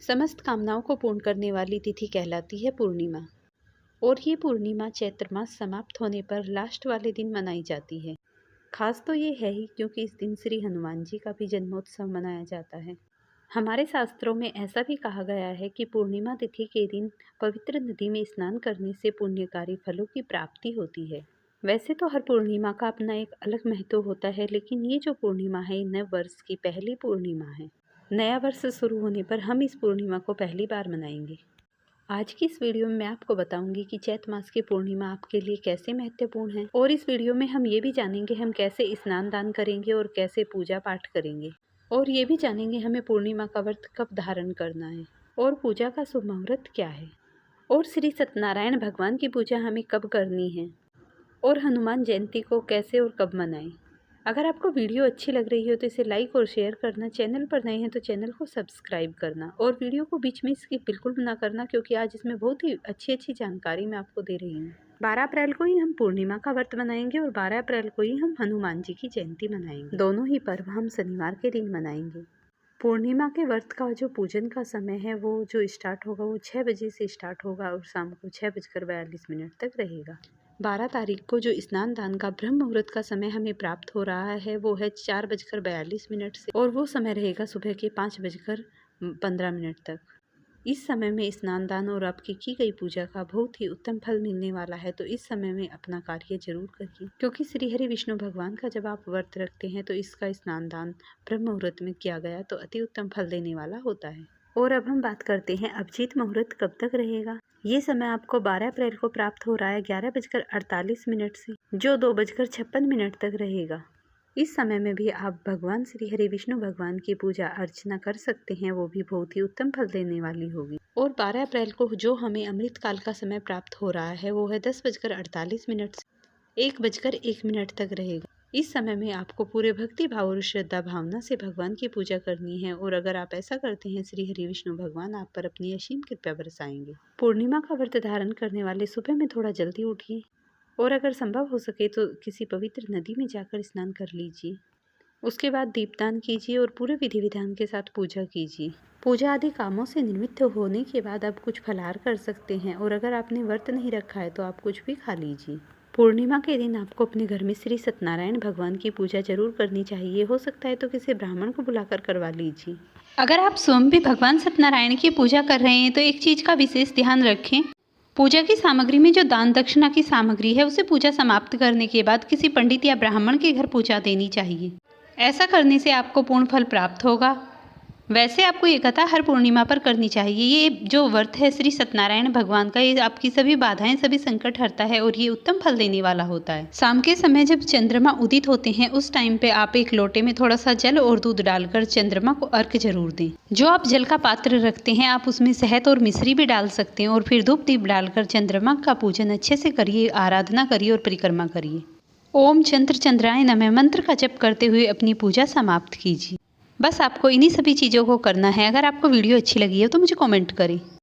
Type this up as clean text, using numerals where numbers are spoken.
समस्त कामनाओं को पूर्ण करने वाली तिथि कहलाती है पूर्णिमा। और ये पूर्णिमा चैत्र मास समाप्त होने पर लास्ट वाले दिन मनाई जाती है। खास तो ये है ही क्योंकि इस दिन श्री हनुमान जी का भी जन्मोत्सव मनाया जाता है। हमारे शास्त्रों में ऐसा भी कहा गया है कि पूर्णिमा तिथि के दिन पवित्र नदी में स्नान करने से पुण्यकारी फलों की प्राप्ति होती है। वैसे तो हर पूर्णिमा का अपना एक अलग महत्व होता है, लेकिन ये जो पूर्णिमा है नव वर्ष की पहली पूर्णिमा है। नया वर्ष शुरू होने पर हम इस पूर्णिमा को पहली बार मनाएंगे। आज की इस वीडियो में मैं आपको बताऊंगी कि चैत्र मास की पूर्णिमा आपके लिए कैसे महत्वपूर्ण है, और इस वीडियो में हम ये भी जानेंगे हम कैसे स्नान दान करेंगे और कैसे पूजा पाठ करेंगे, और ये भी जानेंगे हमें पूर्णिमा का व्रत कब धारण करना है और पूजा का शुभ मुहूर्त क्या है, और श्री सत्यनारायण भगवान की पूजा हमें कब करनी है, और हनुमान जयंती को कैसे और कब मनाएं। अगर आपको वीडियो अच्छी लग रही हो तो इसे लाइक और शेयर करना, चैनल पर नए हैं तो चैनल को सब्सक्राइब करना, और वीडियो को बीच में स्किप बिल्कुल ना करना क्योंकि आज इसमें बहुत ही अच्छी जानकारी मैं आपको दे रही हूँ। 12 अप्रैल को ही हम पूर्णिमा का व्रत मनाएंगे और 12 अप्रैल को ही हम हनुमान जी की जयंती मनाएंगे। दोनों ही पर्व हम शनिवार के दिन मनाएंगे। पूर्णिमा के व्रत का जो पूजन का समय है वो जो स्टार्ट होगा वो 6 बजे से स्टार्ट होगा और शाम को 6:42 तक रहेगा। 12 तारीख को जो स्नान दान का ब्रह्म मुहूर्त का समय हमें प्राप्त हो रहा है वो है 4:42 से, और वो समय रहेगा सुबह के 5:15 तक। इस समय में स्नान दान और आपकी की गई पूजा का बहुत ही उत्तम फल मिलने वाला है, तो इस समय में अपना कार्य जरूर करिए क्योंकि श्री हरि विष्णु भगवान का जब आप व्रत रखते हैं तो इसका स्नान दान ब्रह्म मुहूर्त में किया गया तो अति उत्तम फल देने वाला होता है। और अब हम बात करते हैं अभिजीत मुहूर्त कब तक रहेगा। ये समय आपको 12 अप्रैल को प्राप्त हो रहा है 11:48 से, जो 2:56 तक रहेगा। इस समय में भी आप भगवान श्री हरि विष्णु भगवान की पूजा अर्चना कर सकते हैं, वो भी बहुत ही उत्तम फल देने वाली होगी। और 12 अप्रैल को जो हमें अमृत काल का समय प्राप्त हो रहा है वो है 10:48 से 1:01 तक रहेगा। इस समय में आपको पूरे भक्ति भाव और श्रद्धा भावना से भगवान की पूजा करनी है, और अगर आप ऐसा करते हैं श्री हरि विष्णु भगवान आप पर अपनी असीम कृपा बरसाएंगे। पूर्णिमा का व्रत धारण करने वाले सुबह में थोड़ा जल्दी उठिए, और अगर संभव हो सके तो किसी पवित्र नदी में जाकर स्नान कर लीजिए। उसके बाद दीपदान कीजिए और पूरे विधि विधान के साथ पूजा कीजिए। पूजा आदि कामों से निवृत्त होने के बाद आप कुछ फलाहार कर सकते हैं, और अगर आपने व्रत नहीं रखा है तो आप कुछ भी खा लीजिए। पूर्णिमा के दिन आपको अपने घर में श्री सत्यनारायण भगवान की पूजा जरूर करनी चाहिए। हो सकता है तो किसी ब्राह्मण को बुलाकर करवा लीजिए। अगर आप स्वयं भी भगवान सत्यनारायण की पूजा कर रहे हैं तो एक चीज़ का विशेष ध्यान रखें। पूजा की सामग्री में जो दान दक्षिणा की सामग्री है उसे पूजा समाप्त करने के बाद किसी पंडित या ब्राह्मण के घर पूजा देनी चाहिए। ऐसा करने से आपको पूर्ण फल प्राप्त होगा। वैसे आपको ये कथा हर पूर्णिमा पर करनी चाहिए। ये जो व्रत है श्री सत्यनारायण भगवान का, ये आपकी सभी बाधाएं सभी संकट हरता है और ये उत्तम फल देने वाला होता है। शाम के समय जब चंद्रमा उदित होते हैं उस टाइम पे आप एक लोटे में थोड़ा सा जल और दूध डालकर चंद्रमा को अर्घ जरूर दें। जो आप जल का पात्र रखते हैं आप उसमें शहद और मिश्री भी डाल सकते हैं, और फिर धूप दीप डालकर चंद्रमा का पूजन अच्छे से करिए, आराधना करिए और परिक्रमा करिए। ओम चंद्र चंद्राय नमः मंत्र का जप करते हुए अपनी पूजा समाप्त कीजिए। बस आपको इन्हीं सभी चीज़ों को करना है। अगर आपको वीडियो अच्छी लगी है तो मुझे कमेंट करें।